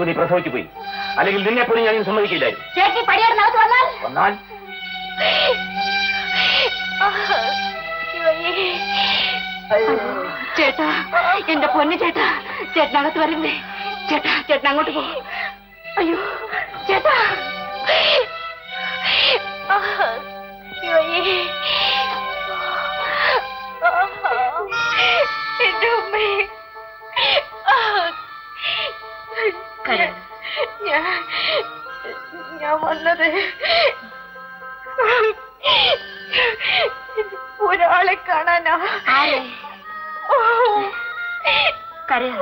നീ പ്രസവിച്ചു പോയി, അല്ലെങ്കിൽ നിന്നെ പോലും ഞാൻ സമ്മതിക്കില്ലായിരുന്നു. ചേച്ചി പടിയാറിനകത്ത് വന്നാൽ ചേട്ടാ, എന്റെ പൊന്നു ചേട്ടാ, ചേട്ടനകത്ത് വരണ്ടേ? ചേട്ടാ, ചേട്ടൻ അങ്ങോട്ട് പോ. അയ്യോ ചേട്ടാ, എന്റെ ഉമ്മേ, ഞാൻ വന്നത് ഒരാളെ കാണാനാ. കരയാ.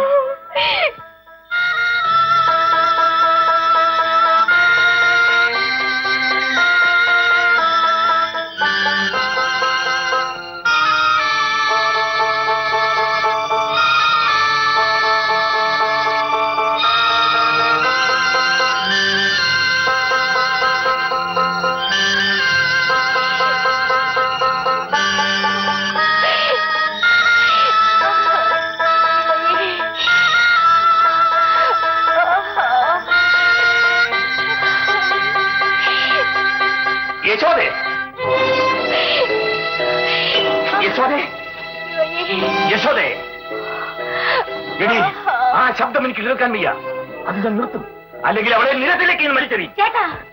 യശോദേ, എടി, ആ ശബ്ദം എനിക്ക് കേൾക്കാൻ വയ്യ. അത് ഞാൻ നിർത്തും, അല്ലെങ്കിൽ അവളെ നിരത്തിലേക്ക് മരിച്ചെടി.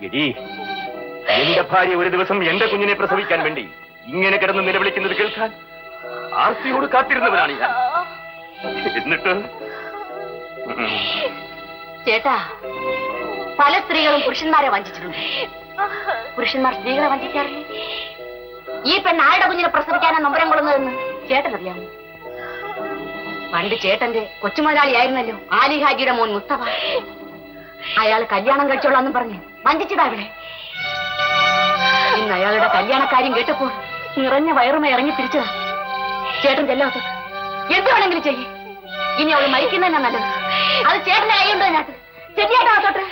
എടി, എന്റെ ഭാര്യ ഒരു ദിവസം എന്റെ കുഞ്ഞിനെ പ്രസവിക്കാൻ വേണ്ടി ഇങ്ങനെ കിടന്ന് നിലവിളിക്കുന്നത് കേൾക്കാൻ ആർത്തിയോട് കാത്തിരുന്നവനാണ് ഞാൻ. എന്നിട്ട് ചേട്ടാ, പല സ്ത്രീകളും പുരുഷന്മാരെ വഞ്ചിച്ചിട്ടുണ്ട്. പുരുഷന്മാർ സ്ത്രീകളെ വഞ്ചിക്കാറില്ല. ഈ പെണ്ണ് ആരുടെ കുഞ്ഞിനെ പ്രസവിക്കാനാ നൊമ്പരം കൊള്ളുന്നതെന്ന് ചേട്ടനറിയാമോ? പണ്ട് ചേട്ടന്റെ കൊച്ചുമുതലാളിയായിരുന്നല്ലോ ആലി ഹാജിയുടെ മോൻ മുസ്തഫ. അയാൾ കല്യാണം കഴിച്ചോളാന്നും പറഞ്ഞ് വഞ്ചിച്ചതാ ഇവിടെ. ഇന്ന് അയാളുടെ കല്യാണക്കാര്യം കേട്ടപ്പോൾ നിറഞ്ഞ വയറുമ ഇറങ്ങി തിരിച്ചതാ. ചേട്ടൻ ചെല്ലാത്ത എന്ത് വേണമെങ്കിലും ചെയ്യും. ഇനി അവൾ മരിക്കുന്നതന്നെ നല്ലത്. അത് ചേട്ടന്റെ കൈയുണ്ടോ അതിനകത്ത്? ചെല്ലിയായിട്ടാത്തോട്ടെ.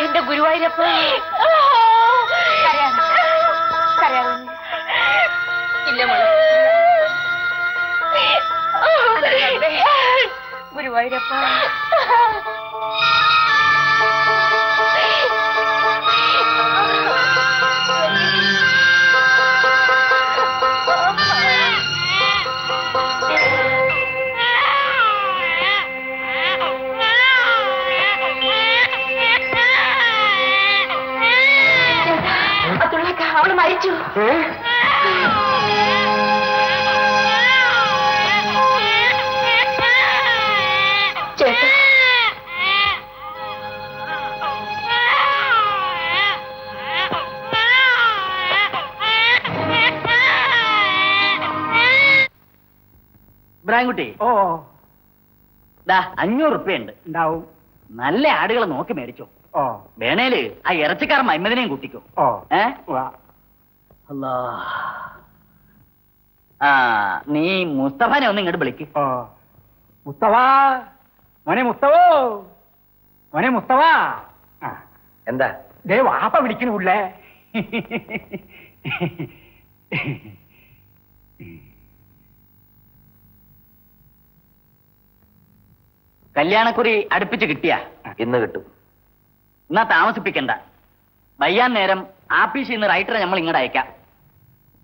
എന്റെ ഗുരുവായൂരപ്പ, ഇല്ല മോളെ, ഗുരുവായൂരപ്പ. അവള് മരിച്ചു. ചേട്ടാ, ബ്രാൻകുട്ടി, ഓ, 500 റുപ്യുണ്ട്. ഉണ്ടാവും. നല്ല ആടുകളെ നോക്കി മേടിച്ചോ. ഓ, വേണേല് ആ ഇറച്ചിക്കാരൻ മൈമതിനെയും കൂട്ടിക്കോ. ഓ, അല്ലാ, ആ നീ മുസ്തഫാനെ ഒന്ന് ഇങ്ങോട്ട് വിളിക്ക്. ഓ, മുസ്തഫ, മോനെ മുസ്തഫോ, മോനെ മുസ്തഫ. എന്താ ദേ വാപ്പ വിളിക്കണുള്ളേ. കല്യാണക്കുറി അടുപ്പിച്ച് കിട്ടിയാ? ഇന്ന് കിട്ടും. എന്നാ താമസിപ്പിക്കണ്ട. വയ്യാൻ നേരം ആപ്പീസിൽ നിന്ന് റൈറ്ററെ നമ്മൾ ഇങ്ങോട്ട് അയക്കാം.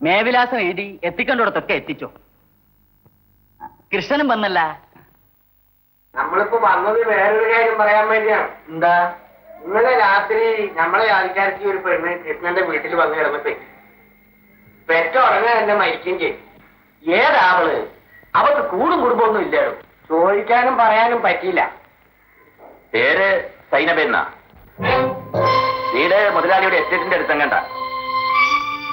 മേവിലാസം എഴുതി എത്തിക്കേണ്ടിടത്തൊക്കെ എത്തിച്ചോ. കൃഷ്ണനും വന്നല്ല. നമ്മളിപ്പോ വന്നത് വേറൊരു കാര്യം പറയാൻ വേണ്ടിയാണ്. എന്താ? ഇന്നലെ രാത്രി നമ്മളെ ആൾക്കാർക്ക് ഒരു പെണ്ണ് കൃഷ്ണന്റെ വീട്ടിൽ വന്ന് കിടന്നിട്ട് പെറ്റ ഉടനെ തന്നെ മരിക്കുകയും ചെയ്യും. ഏതാവള്? അവർക്ക് കൂടും കുടുംബമൊന്നും ഇല്ലായിരുന്നു. ചോദിക്കാനും പറയാനും പറ്റിയില്ല. പേര് സൈനബെന്ന. വീട് മുതലാളിയുടെ എസ്റ്റേറ്റിന്റെ അടുത്തങ്ങണ്ട.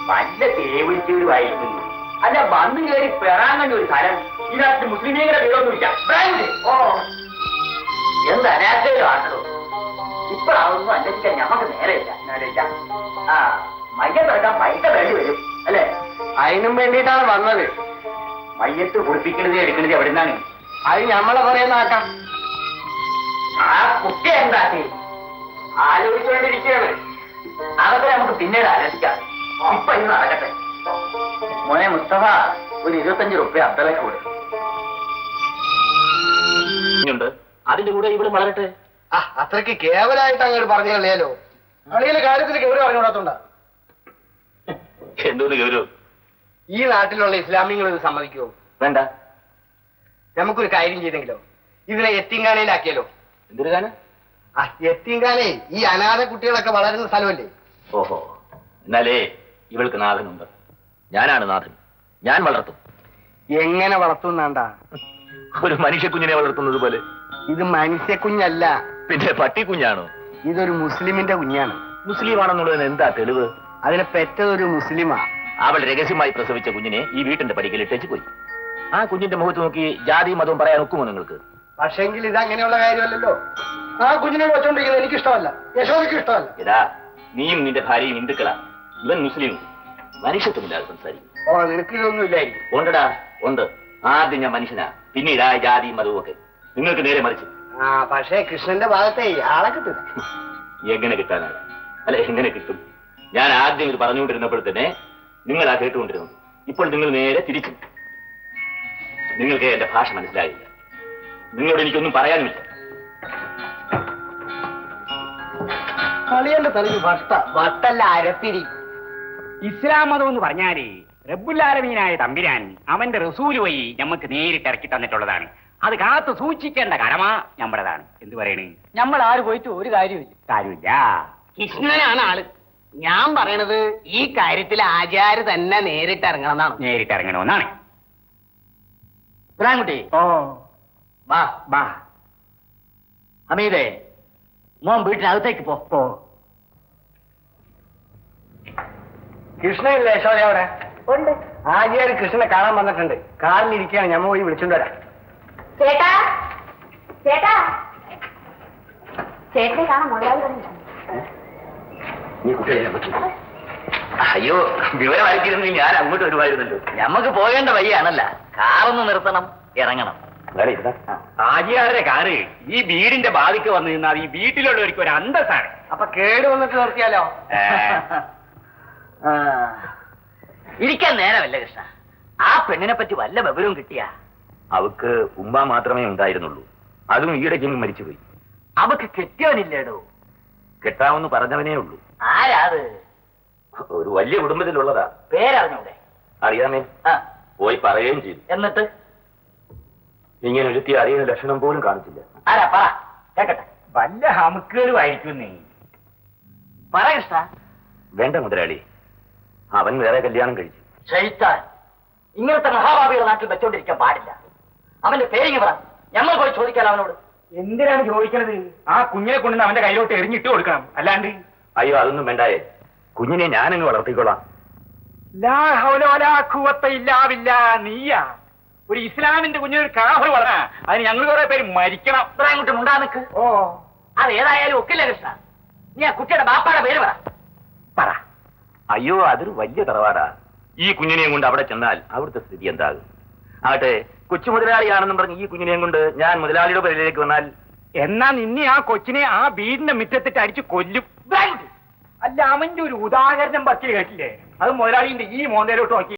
വല്ല തേവിച്ചൂരുമായിരിക്കുന്നു. അല്ല, വന്നു കയറി പെറാൻ കണ്ട ഒരു സ്ഥലം ഈ നാട്ടിൽ മുസ്ലിമീങ്ങളുടെ വീടൊന്നുമില്ല. ഓ, എന്ത് അനാഥയിലാണോ ഇപ്പോഴതൊന്നും അന്വേഷിക്കാൻ ഞമ്മക്ക് നേരെയില്ല. ആ, മയ്യത്തെടുക്കാൻ പൈസ വേണ്ടി വരും അല്ലേ? അതിനും വേണ്ടിയിട്ടാണ് വന്നത്. മയ്യത്ത് കുളിപ്പിക്കണത് എടുക്കണത് എവിടെ നിന്നാണ്? അത് ഞമ്മളെ പറയുന്നതാക്കാം. ആ കുട്ടി എന്താക്കി ആലോചിച്ചുകൊണ്ടിരിക്കുകയാണ്. അതൊക്കെ നമുക്ക് പിന്നീട് ആലോചിക്കാം. ഇപ്പൊ ഇത് നടക്കട്ടെ. മോനെ മുസ്തഫ, ഒരു 25 റുപ്യ അബ്ദലക്ക് കൊടുക്കും. അതിന്റെ കൂടെ ഇവിടെ വളരട്ടെ. അത്രയ്ക്ക് കേവലായിട്ട് അങ്ങോട്ട് പറഞ്ഞു കളയാലോ. അളിയിലെ കാര്യത്തിൽ ഗൗരവം അറിഞ്ഞൂടാത്തോണ്ടാ. എന്തോന്ന് ഗൗരവം? ഈ നാട്ടിലുള്ള ഇസ്ലാമികൾ ഇത് സമ്മതിക്കുമോ? വേണ്ട. നമുക്കൊരു കാര്യം ചെയ്തെങ്കിലോ, ഇതിനെ എത്തിങ്കാനയിലാക്കിയാലോ? എന്തൊരു കാര്യം? എത്തിങ്കാനെ ഈ അനാഥ കുട്ടികളൊക്കെ വളരുന്ന സ്ഥലമല്ലേ? ഓഹോ, എന്നാലേ ഇവൾക്ക് നാഥനുണ്ട്. ഞാനാണ് നാഥൻ. ഞാൻ വളർത്തും. എങ്ങനെ വളർത്തുന്നാണ്ടാ? ഒരു മനുഷ്യക്കുഞ്ഞിനെ വളർത്തുന്നത് പോലെ. ഇത് മനുഷ്യ കുഞ്ഞല്ല, പിന്നെ പട്ടിക്കുഞ്ഞാണോ? ഇതൊരു മുസ്ലിമിന്റെ കുഞ്ഞാണ്. മുസ്ലിം ആണെന്നുള്ളതിന് എന്താ തെളിവ്? അതിനെ പെറ്റതൊരു മുസ്ലിമാ. അവൾ രഹസ്യമായി പ്രസവിച്ച കുഞ്ഞിനെ ഈ വീട്ടിന്റെ പടിക്കൽ ഇട്ടേച്ച് പോയി. ആ കുഞ്ഞിന്റെ മുഖത്ത് നോക്കി ജാതി മതവും പറയാൻ ഒക്കുമോ നിങ്ങൾക്ക്? പക്ഷെങ്കിൽ ഇത് അങ്ങനെയുള്ള കാര്യമല്ലല്ലോ. ആ കുഞ്ഞിനെ വെച്ചോണ്ടിരിക്കുന്നത് എനിക്കിഷ്ടമല്ല, യശോദയ്ക്കും ഇഷ്ടമല്ല. എടാ, നീയും നിന്റെ ഭാര്യയും ഹിന്ദുക്കളാ. ഇവൻ മുസ്ലിം. മനുഷ്യത്വമില്ലാതെ സംസാരിക്കും. ഓ, നിനക്ക് ഇതൊന്നും ഇല്ലായിരിക്കും. ഉണ്ടടാ, ഉണ്ട്. ആദ്യം ഞാൻ മനുഷ്യനാ, പിന്നീട് ആ ജാതി മതവും ഒക്കെ. നിങ്ങൾക്ക് നേരെ മറിച്ച്. പക്ഷേ കൃഷ്ണന്റെ ഭാഗത്തെ ആളെ കിട്ടില്ല. എങ്ങനെ കിട്ടാനാണ്? അല്ല, എങ്ങനെ കിട്ടും? ഞാൻ ആദ്യം ഇത് പറഞ്ഞുകൊണ്ടിരുന്നപ്പോൾ തന്നെ നിങ്ങളാ കേട്ടുകൊണ്ടിരുന്നു. ഇപ്പോൾ നിങ്ങൾ നേരെ തിരിച്ചു. നിങ്ങൾക്ക് എന്റെ ഭാഷ മനസ്സിലായില്ല. നിങ്ങളോട് എനിക്കൊന്നും പറയാനുമില്ല. കളിയന്റെ തലയ്ക്ക് വട്ടല്ല അരത്തിരി. ഇസ്ലാം മതം എന്ന് പറഞ്ഞാല് റബ്ബുൽ-ആലമീനായ തമ്പുരാൻ അവന്റെ റസൂല് വഴി നമുക്ക് നേരിട്ട് ഇറക്കി തന്നിട്ടുള്ളതാണ്. അത് കാത്തു സൂക്ഷിക്കേണ്ട കടമ നമ്മുടേതാണ്. എന്ത് പറയണേ? നമ്മൾ ആര് പോയിട്ട് ഒരു കാര്യമില്ല. കൃഷ്ണനാണ് ആള്. ഞാൻ പറയണത് ഈ കാര്യത്തിൽ ആചാര്യ തന്നെ നേരിട്ട് ഇറങ്ങണമെന്നാണ്. നേരിട്ട് ഇറങ്ങണമെന്നാണ്. ഇബ്രാഹിംകുട്ടി, ഓ വാ. ബാ. ഹമീദേ, മോൻ വീട്ടിനകത്തേക്ക് പോ. കൃഷ്ണനില്ലേ യശോദ അവിടെ? ഉണ്ട്. ആചാര്യ കൃഷ്ണനെ കാണാൻ വന്നിട്ടുണ്ട്. കാറിലിരിക്കുകയാണ്. ഞമ്മ പോയി വിളിച്ചോണ്ട് വരാം. ചേട്ടാ, ചേട്ടാ, ചേട്ടനെ കാണാൻ മുതലാളി വന്നിട്ടുണ്ട്. നീ കുട്ടിയെ പറ്റി. അയ്യോ, വിവരമായിരിക്കുന്നെങ്കിൽ ഞാൻ അങ്ങോട്ട് വരുമായിരുന്നല്ലോ. നമുക്ക് പോകേണ്ട വഴിയാണല്ല. കാറൊന്ന് നിർത്തണം, ഇറങ്ങണം. ആജിയാരുടെ കാറ് ഈ വീടിന്റെ ബാധിക്ക് വന്നു നിന്നാൽ ഈ വീട്ടിലുള്ളവർക്ക് ഒരു അന്തസ്സാണ്. അപ്പൊ കേട് വന്നിട്ട് നിർത്തിയാലോ? ഇരിക്കാൻ നേരമല്ല കൃഷ്ണ. ആ പെണ്ണിനെ പറ്റി വല്ല വിവരവും കിട്ടിയാ? അവക്ക് ഉമ്മ മാത്രമേ ഉണ്ടായിരുന്നുള്ളൂ. അതും ഈയിടയ്ക്ക് മരിച്ചുപോയി. അവക്ക് കെട്ടിയവനില്ലേടോ? കെട്ടാമെന്ന് പറഞ്ഞവനേ ഉള്ളൂ. ആരാത്? ഒരു വലിയ കുടുംബത്തിലുള്ളതാ. പേരറിഞ്ഞൂടെ? അറിയാമേ. പോയി പറയുകയും ചെയ്തു. എന്നിട്ട് ഇങ്ങനെ ഒരുത്തി അറിയുന്ന ലക്ഷണം പോലും കാണിച്ചില്ല. ആരാ? പറ, കേക്കട്ടെ. വല്ല ഹമുക്കുകളും ആയിരിക്കുന്നേ. പറ കൃഷ്ണ. വേണ്ട മുതലാളി, അവൻ വേറെ കല്യാണം കഴിച്ചു. ഷെയ്ത്താൻ, ഇങ്ങനത്തെ മഹാഭാവിയുടെ നാട്ടിൽ വെച്ചോണ്ടിരിക്കാൻ പാടില്ല. അവന്റെ പേരിങ്ങ് പറ, ഞങ്ങൾ പോയി ചോദിക്കാൻ അവനോട്. എന്തിനാണ് ചോദിക്കണത്? ആ കുഞ്ഞിനെ കൊണ്ടുവന്ന് അവന്റെ കയ്യിലോട്ട് എറിഞ്ഞിട്ട് കൊടുക്കണം. അല്ലാണ്ട് അയ്യോ, അതൊന്നും വേണ്ടായേ. കുഞ്ഞിനെ ഞാനങ്ങ് വളർത്തിക്കോളാം. ലാ ഹൗല വലാ ഖുവത്ത ഇല്ലാ ബില്ലാഹ്. നീയാ ഒരു ഇസ്ലാമിന്റെ കുഞ്ഞിനൊരു കാഫർ വളരാ, അതിന് ഞങ്ങൾ കുറെ പേര് മരിക്കണം. അങ്ങോട്ട് മുണ്ടാ നിൽക്ക്. ഓ, അത് ഏതായാലും ഒക്കില്ല കൃഷ്ണ. നീ ആ കുട്ടിയുടെ ബാപ്പാടെ പേര് പറ. അയ്യോ, അതൊരു വലിയ തറവാടാ. ഈ കുഞ്ഞിനെയും കൊണ്ട് അവിടെ ചെന്നാൽ അവിടുത്തെ സ്ഥിതി എന്താകും? ആകട്ടെ, കൊച്ചു മുതലാളിയാണെന്നും പറഞ്ഞ് ഈ കുഞ്ഞിനെയും കൊണ്ട് ഞാൻ മുതലാളിയുടെ പേരിലേക്ക് വന്നാൽ എന്നാ നിന്നെ ആ കൊച്ചിനെ ആ വീടിന്റെ മുറ്റത്തിട്ട് അടിച്ച് കൊല്ലും. അല്ല, അവന്റെ ഒരു ഉദാഹരണം പറ്റിയ കേട്ടില്ലേ? അത് മുതലാളിന്റെ ഈ മോന്തയിലോട്ട് നോക്കി